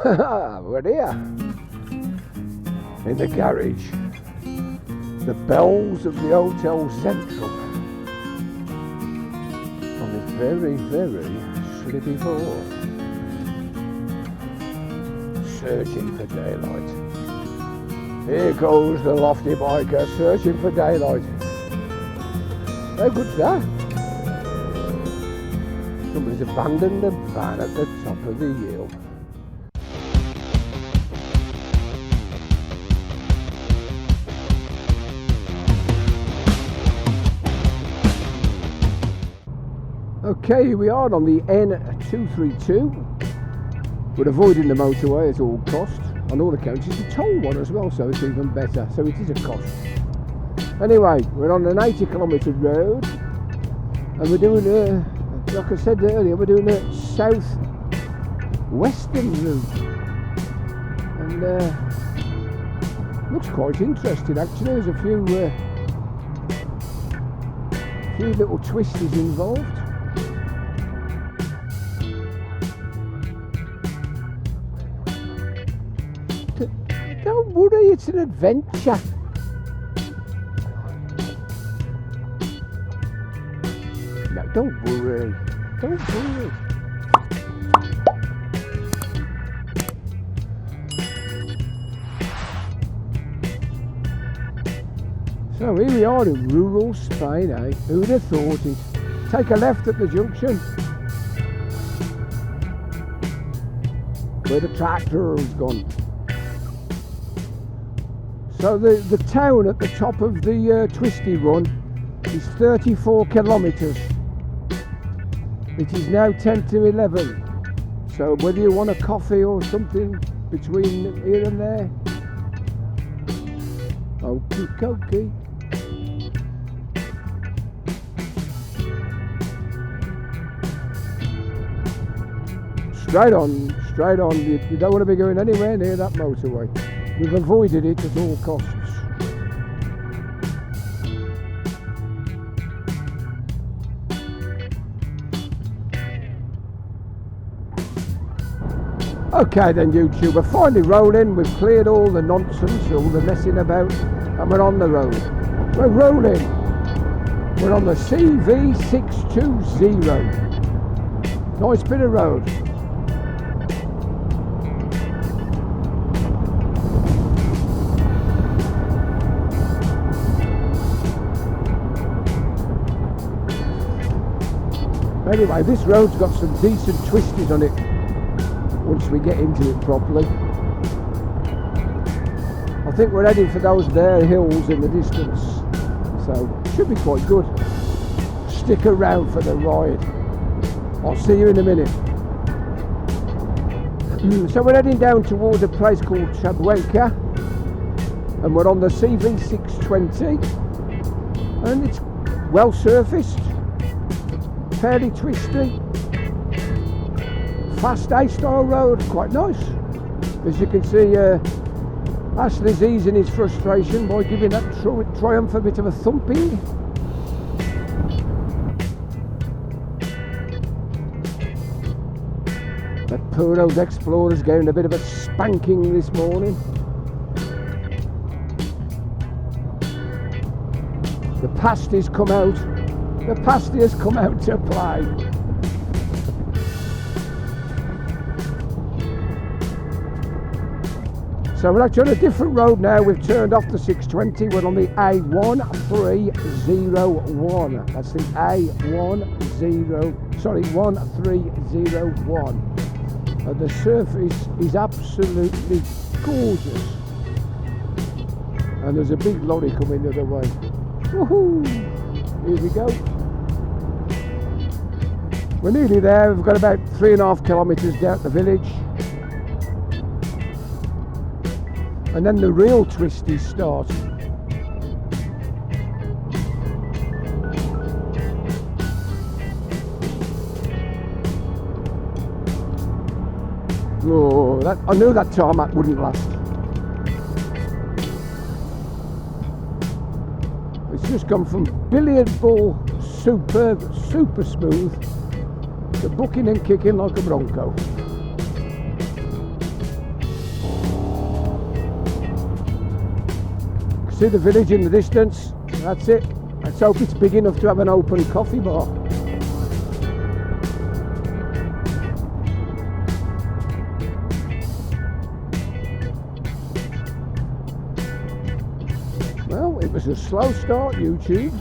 We're here in the garage. The bells of the Hotel Central on this very, very slippy floor. Searching for daylight. Here goes the lofty biker searching for daylight. How good's that? Somebody's abandoned the van at the top of the hill. Okay, here we are on the N232. We're avoiding the motorway at all costs. On all accounts, it's a toll one as well, so it's even better. So it is a cost. Anyway, we're on an 80-kilometre road, and we're doing like I said earlier, we're doing a south-western route, and looks quite interesting actually. There's a few little twisties involved. Don't worry, it's an adventure. No, don't worry. Don't worry. So here we are in rural Spain, eh? Who'd have thought it? Take a left at the junction where the tractor has gone. So the town at the top of the twisty run is 34 kilometres. It is now 10 to 11. So whether you want a coffee or something between here and there, okie dokie. Straight on. You don't want to be going anywhere near that motorway. We've avoided it at all costs. Okay then YouTube, we're finally rolling. We've cleared all the nonsense, all the messing about, and we're on the road. We're rolling. We're on the CV620. Nice bit of road. Anyway, this road's got some decent twisties on it once we get into it properly. I think we're heading for those there hills in the distance, so should be quite good. Stick around for the ride. I'll see you in a minute. So we're heading down towards a place called Tabuena, and we're on the CV620, and it's well surfaced. Fairly twisty, fast A-style road, quite nice. As you can see, Ashley's easing his frustration by giving that Triumph a bit of a thumping. That poor old Explorer's getting a bit of a spanking this morning. The pasties come out. The pasty has come out to play. So we're actually on a different road now. We've turned off the 620. We're on the A1301. That's the A1301. And the surface is absolutely gorgeous. And there's a big lorry coming the other way. Woohoo! Here we go. We're nearly there. We've got about 3.5 kilometres down the village, and then the real twisties start. Oh, I knew that tarmac wouldn't last. It's just gone from billiard ball, superb, super smooth, to bucking and kicking like a bronco. see the village in the distance. That's it. Let's hope it's big enough to have an open coffee bar. Well, it was a slow start, YouTube.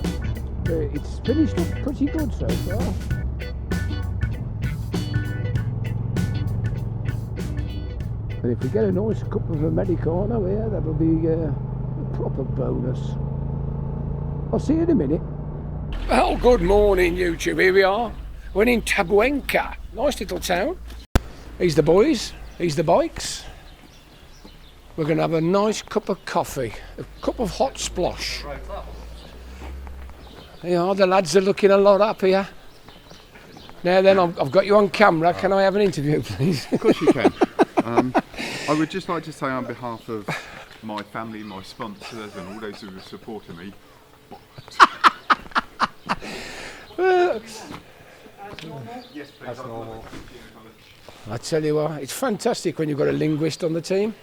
It's finished up pretty good so far. And if we get a nice cup of Americano here, that'll be a proper bonus. I'll see you in a minute. Well, good morning, YouTube. Here we are. We're in Tabuena. Nice little town. Here's the boys. Here's the bikes. We're going to have a nice cup of coffee. A cup of hot splosh. Yeah, the lads are looking a lot happier. Now then, I've got you on camera. Can I have an interview, please? Of course you can. I would just like to say on behalf of my family, my sponsors and all those who have supported me. Yes, please. As normal. I tell you what, it's fantastic when you've got a linguist on the team.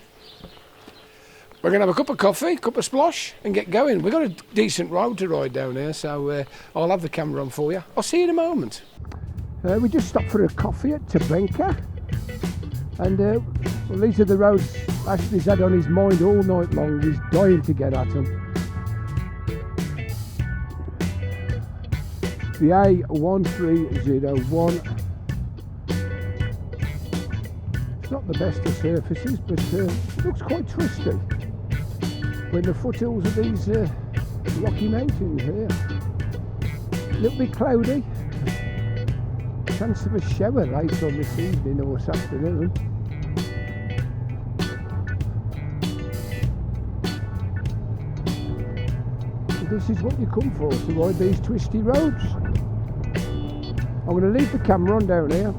We're going to have a cup of coffee, cup of splosh and get going. We've got a decent road to ride down here, so I'll have the camera on for you. I'll see you in a moment. We just stopped for a coffee at Tabuena. And well, these are the roads Ashley's had on his mind all night long. He's dying to get at them. The A1301. It's not the best of surfaces, but it looks quite twisty. We're in the foothills of these Rocky Mountains here. A little bit cloudy. Chance of a shower later on this evening or this afternoon. This is what you come for, to ride these twisty roads. I'm going to leave the camera on down here.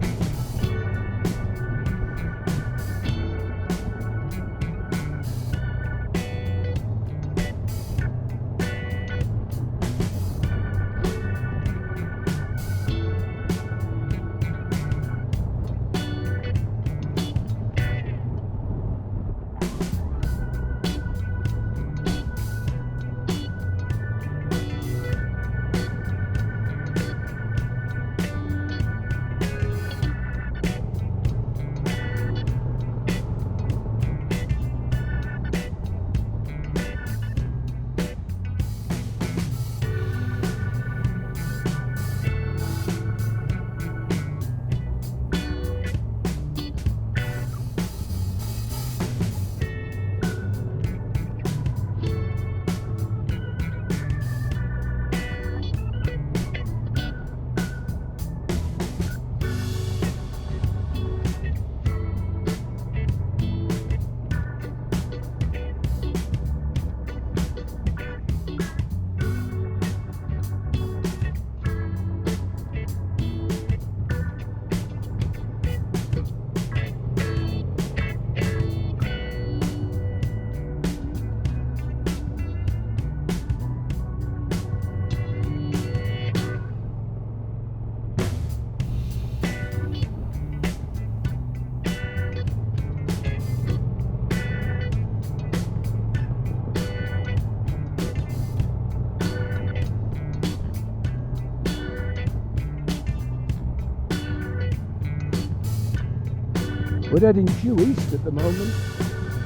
We're heading due east at the moment.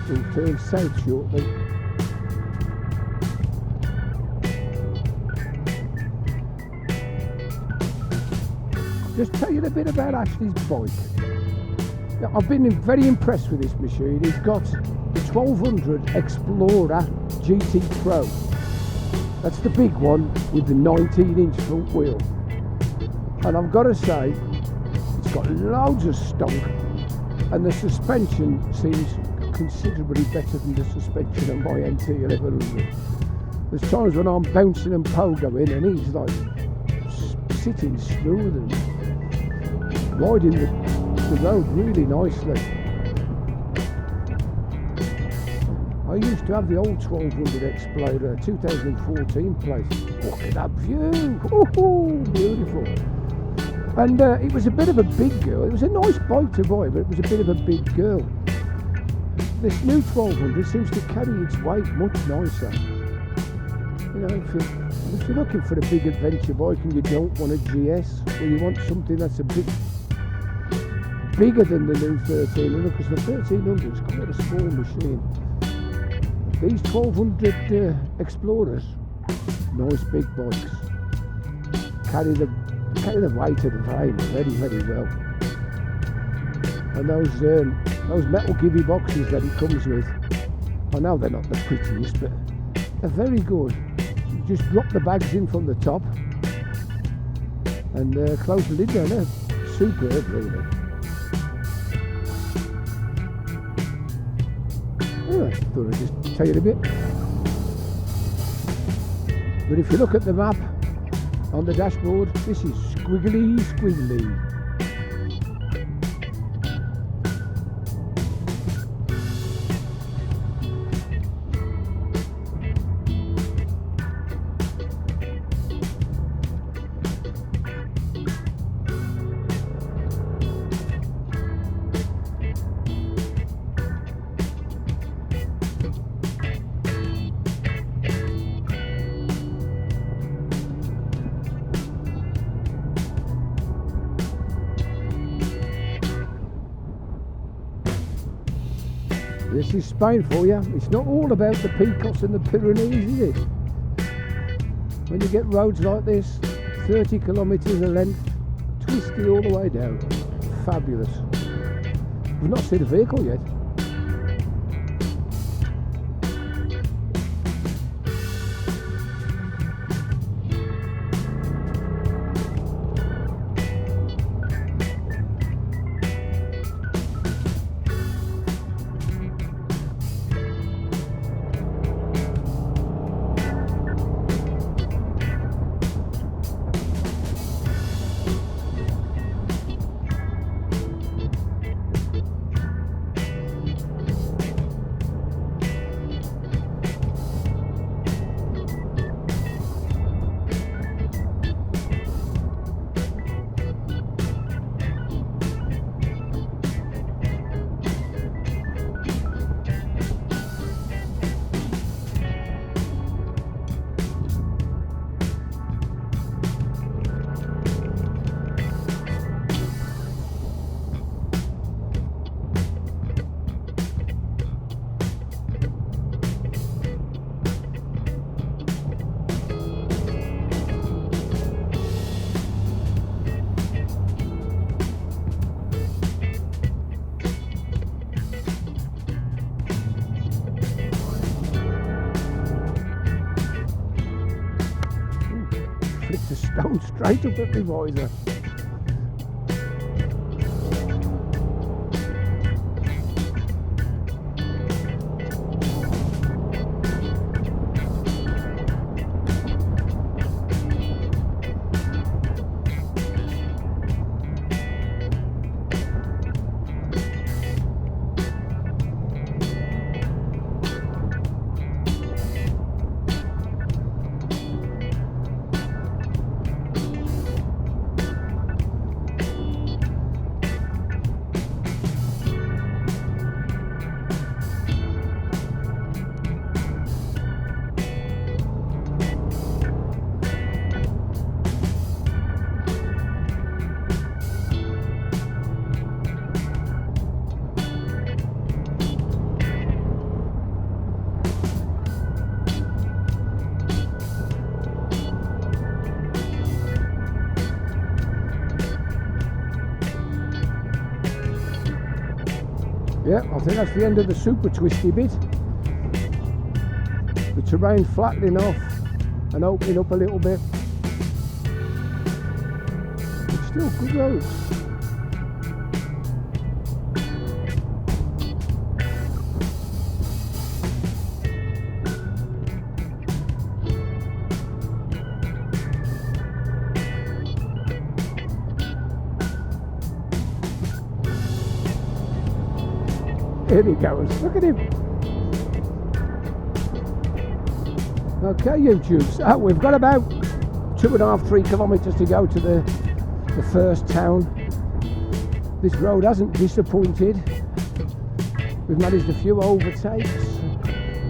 We'll turn south shortly. Just tell you a bit about Ashley's bike. Now, I've been very impressed with this machine. He's got the 1200 Explorer GT Pro. That's the big one with the 19-inch front wheel. And I've got to say, it's got loads of stonk. And the suspension seems considerably better than the suspension on my NT 1100. There's times when I'm bouncing and pogoing and he's like sitting smooth and riding the road really nicely. I used to have the old 1200 Explorer, 2014 plate. Look at that view! Oh, beautiful! And it was a bit of a big girl. It was a nice bike to ride, but it was a bit of a big girl. This new 1200 seems to carry its weight much nicer. You know, if you're looking for a big adventure bike and you don't want a GS, or you want something that's a bit bigger than the new 1300, because the 1300 is quite a small machine. These 1200 Explorers, nice big bikes, carry the weight of the frame very, very well. And those metal givey boxes that it comes with, I know they're not the prettiest, but they're very good. You just drop the bags in from the top and close the lid down. They're superb, really. Anyway, I thought I'd just tell you a bit. But if you look at the map on the dashboard, this is squiggly, squiggly. This is Spain for you. It's not all about the Picos and the Pyrenees, is it? When you get roads like this, 30 kilometres of length, twisty all the way down. Fabulous. We've not seen a vehicle yet. Flicked a stone straight up at my visor. Yeah, I think that's the end of the super twisty bit. The terrain flattening off and opening up a little bit. It's still good roads. Here he goes, look at him. Okay, YouTube, so we've got about 2.5–3 kilometres to go to the first town. This road hasn't disappointed. We've managed a few overtakes,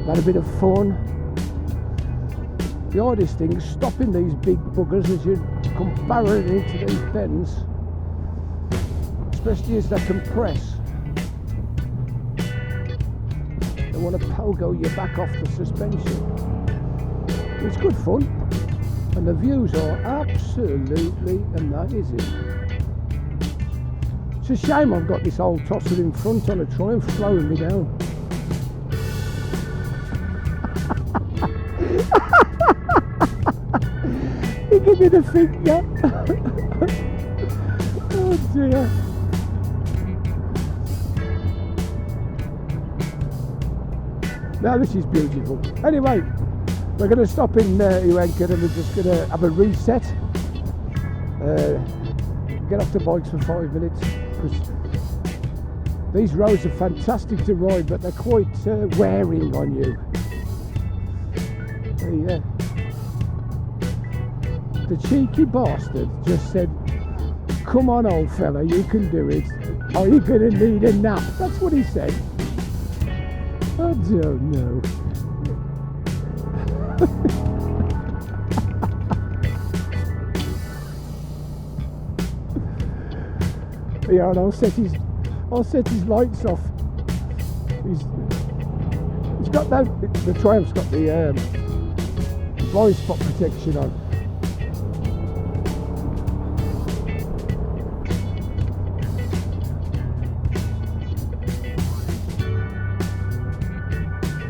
had a bit of fun. The hardest thing is stopping these big buggers as you come barreling into these bends, especially as they compress. They want to pogo your back off the suspension. It's good fun, and the views are absolutely amazing. It's a shame I've got this old tosser in front on a Triumph slowing me down. He gave me the finger. Oh dear. Now this is beautiful. Anyway, we're going to stop in Uenka and we're just going to have a reset. Get off the bikes for 5 minutes, because these roads are fantastic to ride, but they're quite wearing on you. The cheeky bastard just said, "Come on, old fella, you can do it. Are you going to need a nap?" That's what he said. I don't know. Yeah, and I'll set his lights off. He's got that. The Triumph's got the blind spot protection on.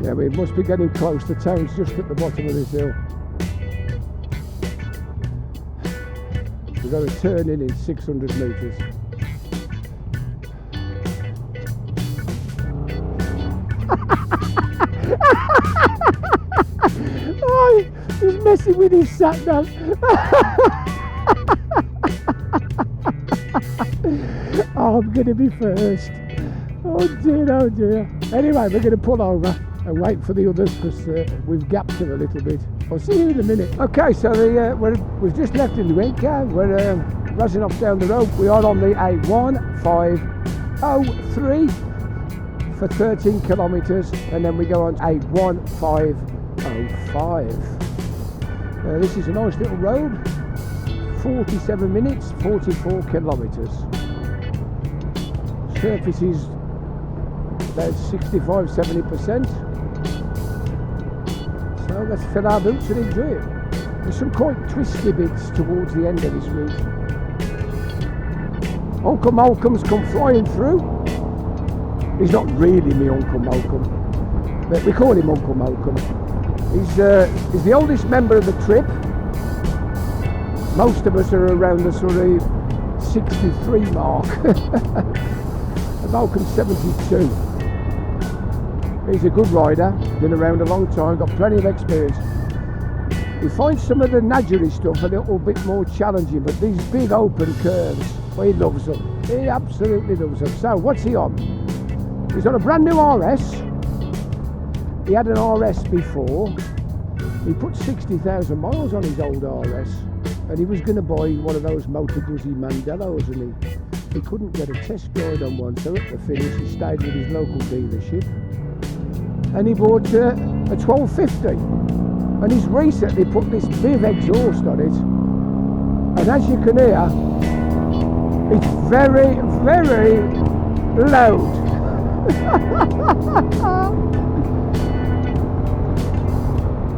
Yeah, we must be getting close. The town's just at the bottom of this hill. We've got to turn in 600 metres. Oh, he's messing with his sat nav. Oh, I'm going to be first. Oh dear, oh dear. Anyway, we're going to pull over and wait for the others, because we've gapped them a little bit. I'll see you in a minute. Okay, so we've just left in the Uenka. We're rushing off down the road. We are on the A1503 for 13 kilometres, and then we go on A1505. This is a nice little road, 47 minutes, 44 kilometres. Surface is about 65-70%. So let's fill our boots and enjoy it. There's some quite twisty bits towards the end of this route. Uncle Malcolm's come flying through. He's not really me Uncle Malcolm, but we call him Uncle Malcolm. He's the oldest member of the trip. Most of us are around the sort of 63 mark. And Malcolm's 72. He's a good rider, been around a long time, got plenty of experience. He finds some of the Nadgery stuff a little bit more challenging, but these big open curves, well, he loves them. He absolutely loves them. So what's he on? He's on a brand new RS. He had an RS before. He put 60,000 miles on his old RS, and he was going to buy one of those Motor Guzzi Mandellos, and he couldn't get a test ride on one, so at the finish he stayed with his local dealership and he bought a 1250, and he's recently put this big exhaust on it, and as you can hear, it's very, very loud.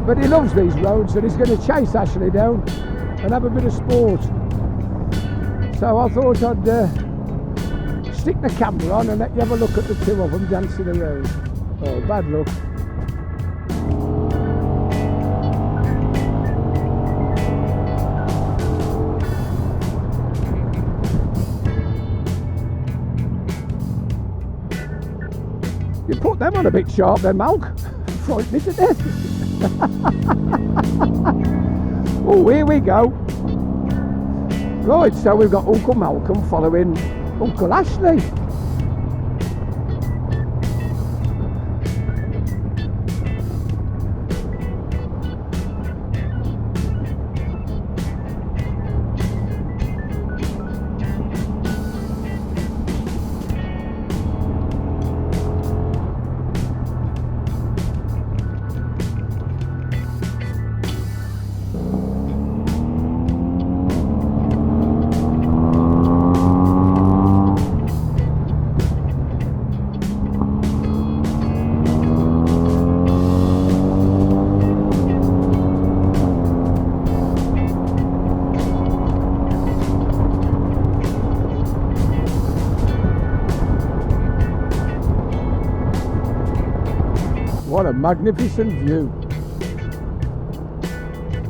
But he loves these roads, and he's going to chase Ashley down and have a bit of sport. So I thought I'd stick the camera on and let you have a look at the two of them dancing around. Oh, bad luck. You put them on a bit sharp then, Malk. Frightened me to death. Oh, here we go. Right, so we've got Uncle Malcolm following Uncle Ashley. What a magnificent view.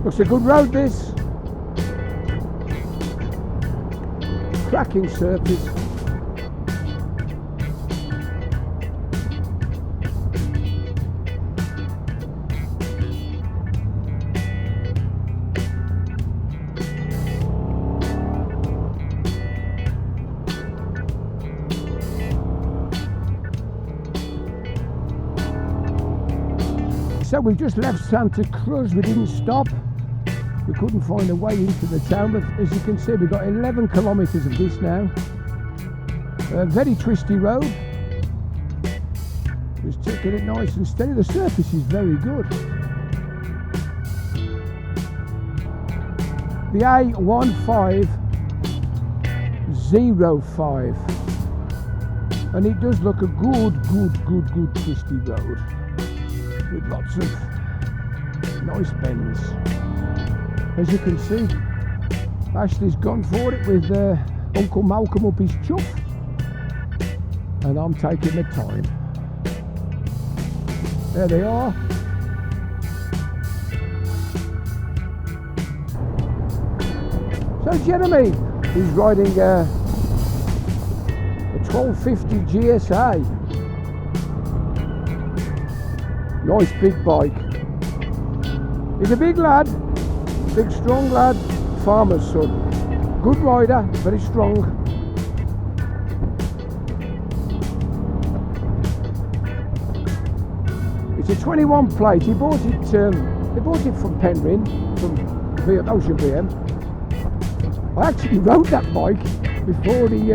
Looks a good road, this. Cracking surface. So we just left Santa Cruz, we didn't stop. We couldn't find a way into the town, but as you can see, we've got 11 kilometres of this now. A very twisty road. Just taking it nice and steady. The surface is very good. The A1505. And it does look a good twisty road. With lots of nice bends. As you can see, Ashley's gone for it with Uncle Malcolm up his chuff, and I'm taking the time. There they are. So Jeremy is riding a 1250 GSA. Nice big bike. He's a big lad, big strong lad, farmer's son. Good rider, very strong. It's a 21 plate. He bought it from Penryn, from Ocean BM. I actually rode that bike before he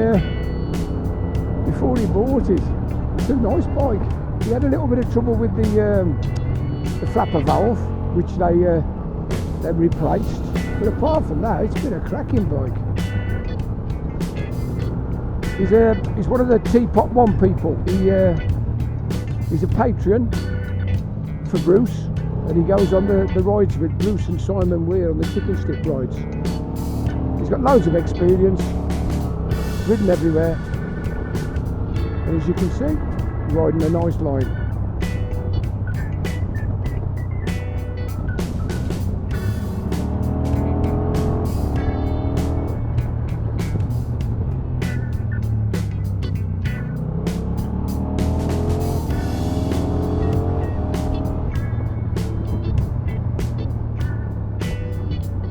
bought it. It's a nice bike. He had a little bit of trouble with the flapper valve, which they replaced. But apart from that, it's been a cracking bike. He's one of the Teapot One people. He's a patron for Bruce, and he goes on the rides with Bruce and Simon Weir on the chicken stick rides. He's got loads of experience, ridden everywhere, and as you can see, riding a nice line.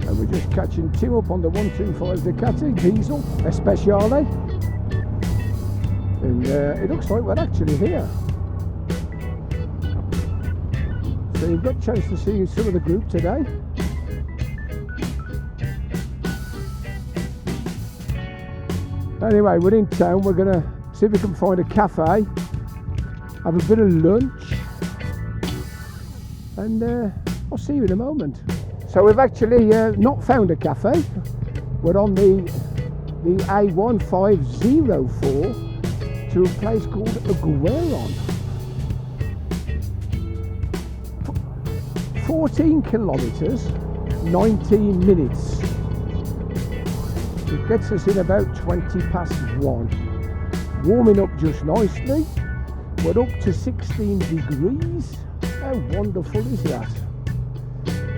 And we're just catching Tim up on the 125 Ducati diesel Especiale. And it looks like we're actually here. So you've got a chance to see some of the group today. Anyway, we're in town. We're going to see if we can find a cafe, have a bit of lunch, and I'll see you in a moment. So we've actually not found a cafe. We're on the A1504 to a place called Agueron. 14 kilometres, 19 minutes. It gets us in about 20 past 1. Warming up just nicely. We're up to 16 degrees. How wonderful is that?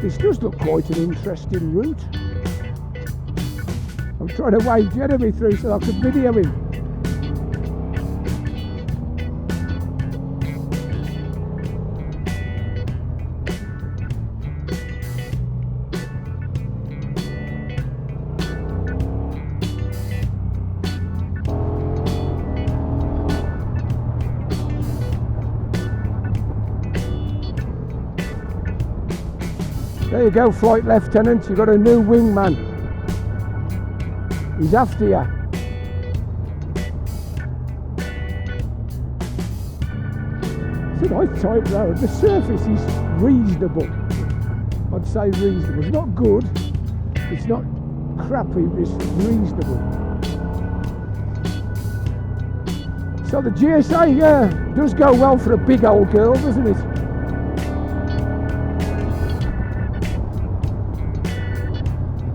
This does look quite an interesting route. I'm trying to wave Jeremy through so I can video him. There you go, Flight Lieutenant, you've got a new wingman. He's after you. It's a nice tight road. The surface is reasonable. I'd say reasonable. It's not good, it's not crappy, it's reasonable. So the GSA does go well for a big old girl, doesn't it?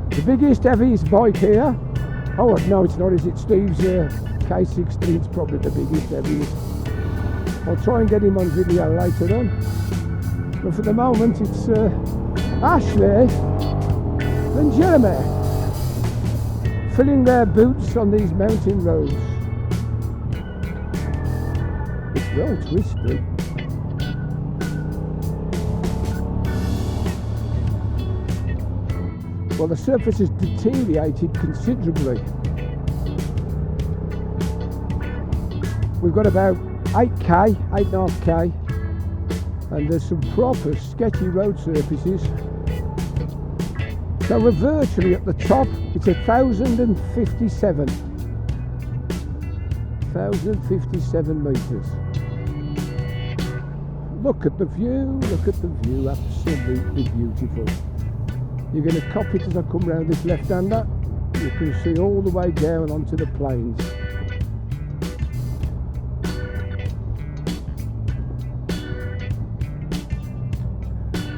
The biggest, heaviest bike here. Oh no, it's not, is it? Steve's K16 is probably the biggest, heaviest. I'll try and get him on video later on. But for the moment, it's Ashley and Jeremy filling their boots on these mountain roads. It's well twisty. Well, the surface has deteriorated considerably. We've got about 8k, 8.5k, and there's some proper sketchy road surfaces. So we're virtually at the top. It's 1,057. 1,057 metres. Look at the view, absolutely beautiful. You're going to copy it as I come round this left-hander. You can see all the way down onto the plains.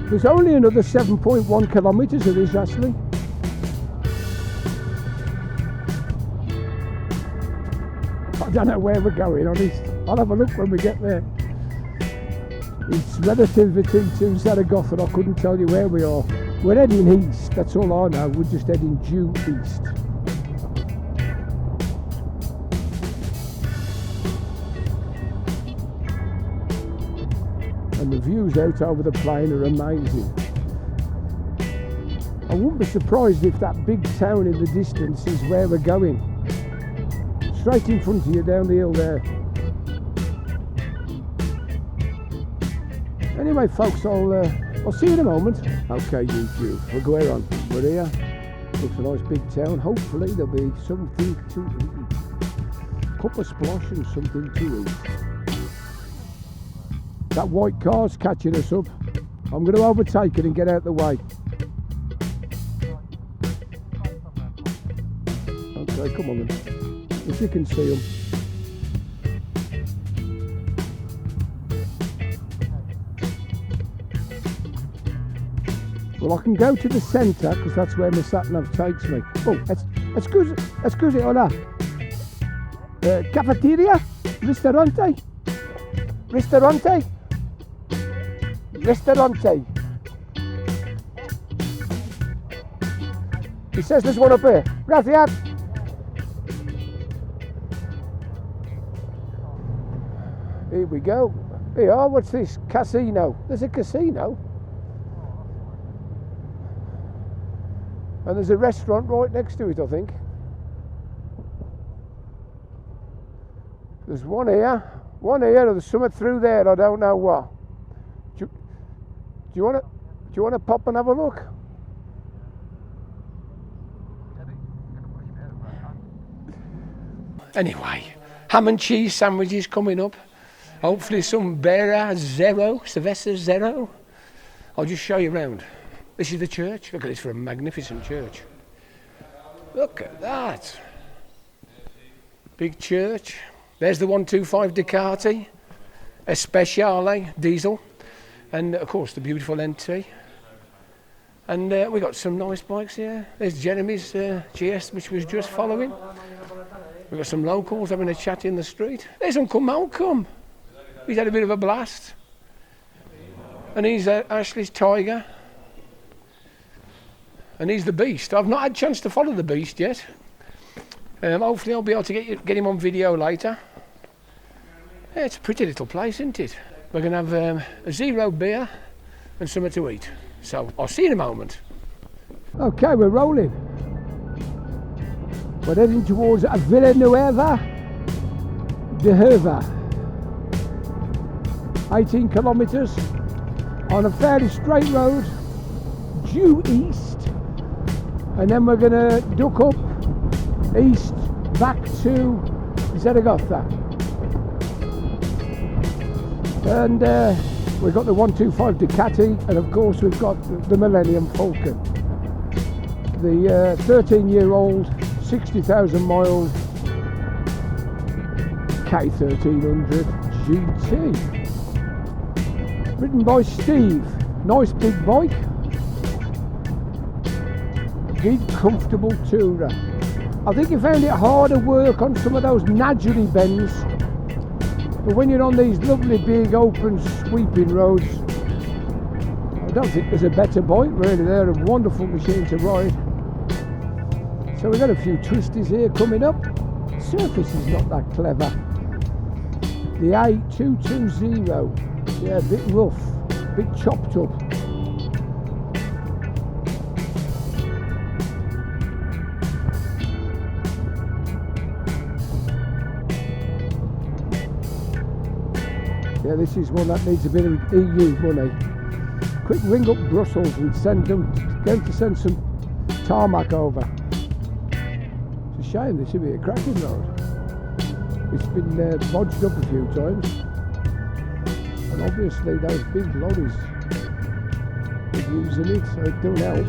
There's only another 7.1 kilometres of this, actually. I don't know where we're going, honest. I'll have a look when we get there. It's relativity to Zaragoza. I couldn't tell you where we are. We're heading east, that's all I know. We're just heading due east. And the views out over the plain are amazing. I wouldn't be surprised if that big town in the distance is where we're going. Straight in front of you down the hill there. Anyway folks, I'll see you in a moment. Okay YouTube, we'll go on. We're here. Looks a nice big town. Hopefully there'll be something to eat. Cup of splosh and something to eat. That white car's catching us up. I'm going to overtake it and get out the way. Okay, come on then. If you can see them. Well, I can go to the centre because that's where my sat-nav takes me. Oh, excuse me, hola. Cafeteria? Ristorante? Ristorante? Ristorante. He says there's one up here. Gracias. Here we go. Here, what's this? Casino. There's a casino. And there's a restaurant right next to it, I think. There's one here, and there's something through there, I don't know what. Do you want to pop and have a look? Anyway, ham and cheese sandwiches coming up. Hopefully some Bera Zero, Sylvester Zero. I'll just show you around. This is the church. Look at this for a magnificent church. Look at that. Big church. There's the 125 Ducati, Especiale diesel, and of course the beautiful NT. And we got some nice bikes here. There's Jeremy's GS, which was just following. We've got some locals having a chat in the street. There's Uncle Malcolm. He's had a bit of a blast. And he's Ashley's Tiger. And he's the Beast. I've not had a chance to follow the Beast yet. Hopefully I'll be able to get him on video later. Yeah, it's a pretty little place, isn't it? We're going to have a zero beer and something to eat. So I'll see you in a moment. Okay, we're rolling. We're heading towards Villanueva de Herva. 18 kilometres on a fairly straight road, due east. And then we're going to duck up east back to Zaragoza. And we've got the 125 Ducati, and of course we've got the Millennium Falcon. The 13-year-old, 60,000 mile K1300 GT. Written by Steve. Nice big bike. Good, comfortable tourer. I think he found it harder work on some of those Nadgery bends But when you're on these lovely big open sweeping roads, I don't think there's a better bike really. They're a wonderful machine to ride. So we've got a few twisties here coming up. The surface is not that clever. The A220, yeah, a bit rough, a bit chopped up. Yeah, this is one that needs a bit of EU money. Quick ring up Brussels and send them to send some tarmac over. It's a shame, this should be a cracking road. It's been bodged up a few times, and obviously those big lorries are using it, so it don't help.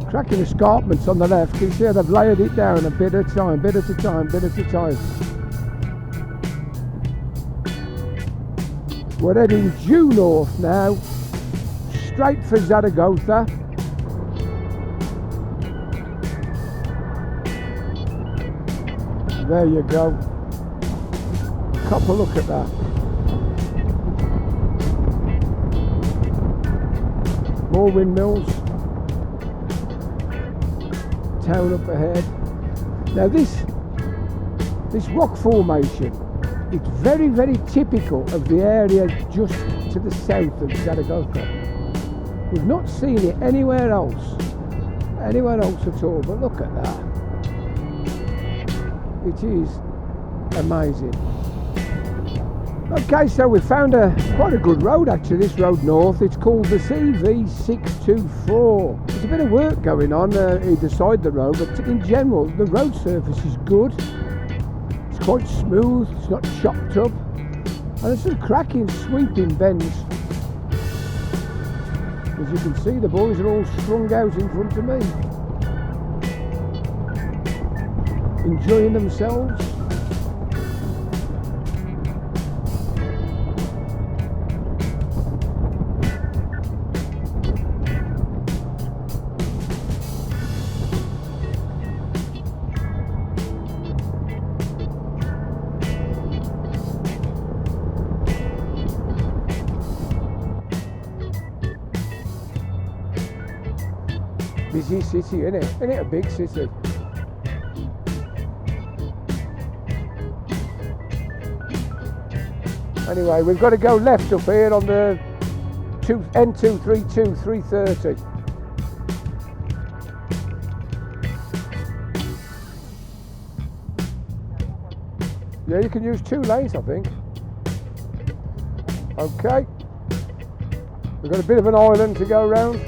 Cracking escarpments on the left. You can see how they've layered it down a bit at a time, bit at a time, bit at a time. We're heading due north now, straight for Zaragoza. There you go. Cop a look at that. More windmills. Town up ahead. Now this rock formation, it's very, very typical of the area just to the south of Zaragoza. We've not seen it anywhere else at all, but look at that. It is amazing. Okay, so we found quite a good road actually, this road north. It's called the CV624. There's a bit of work going on either side the road, but in general the road surface is good. It's quite smooth, it's not chopped up, and there's some cracking sweeping bends. As you can see, the boys are all strung out in front of me, enjoying themselves. Busy city, isn't it? Isn't it a big city? Anyway, we've got to go left up here on the N232 330. Yeah, you can use 2 lanes, I think. Okay. We've got a bit of an island to go round.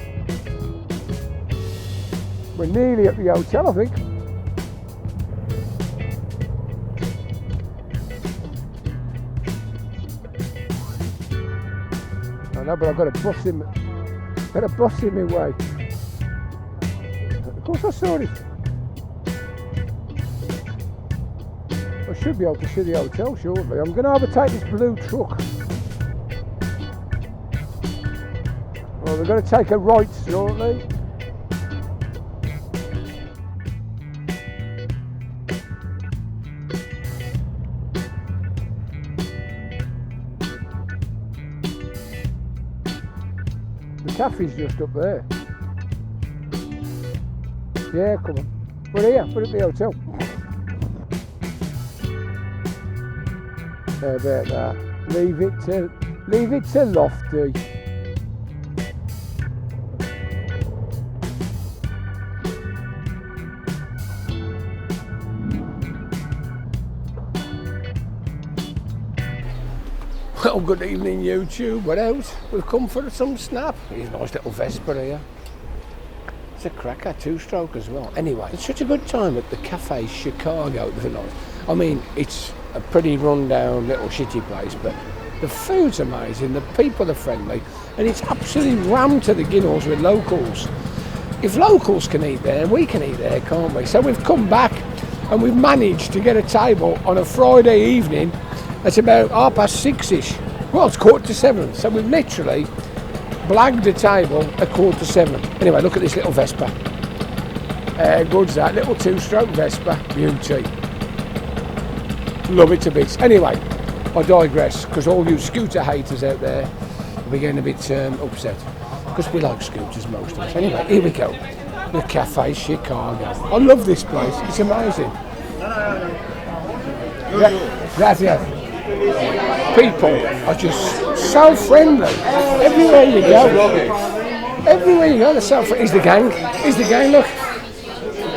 We're nearly at the hotel, I think. I know, but I've got a bus in my way. Of course I saw it. I should be able to see the hotel shortly. I'm going to overtake this blue truck. Well, we're going to take a right shortly. The cafe's just up there. Yeah, come on. We're here, we're at the hotel. How about that? Leave it to Lofty. Well, good evening YouTube, we're out. We've come for some snap. Here's a nice little Vespa here. It's a cracker, 2-stroke as well. Anyway, it's such a good time at the Cafe Chicago tonight. I mean, it's a pretty run-down little shitty place, but the food's amazing, the people are friendly, and it's absolutely rammed to the ginnels with locals. If locals can eat there, we can eat there, can't we? So we've come back and we've managed to get a table on a Friday evening. It's about 6:30ish. Well, it's 7:15, so we've literally blagged the table at 7:15. Anyway, look at this little Vespa. Good's that, little 2-stroke Vespa, beauty. Love it to bits. Anyway, I digress, because all you scooter haters out there will be getting a bit upset, because we like scooters, most of us. Anyway, here we go. The Cafe Chicago. I love this place, it's amazing. Gracias. People are just so friendly. Everywhere you go, they're so friendly. Here's the gang, look.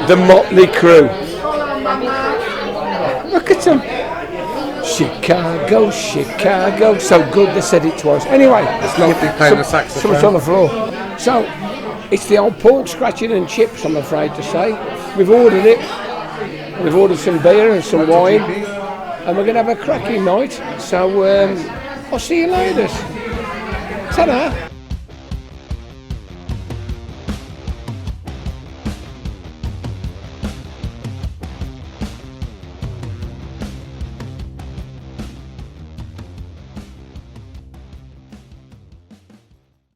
The motley crew. Look at them. Chicago, Chicago. So good they said it twice. Anyway, it's lovely playing the saxophone. Something's on the floor. So, it's the old pork scratching and chips, I'm afraid to say. We've ordered it. We've ordered some beer and some wine. And we're going to have a cracking night. So, I'll see you later. Ta-da.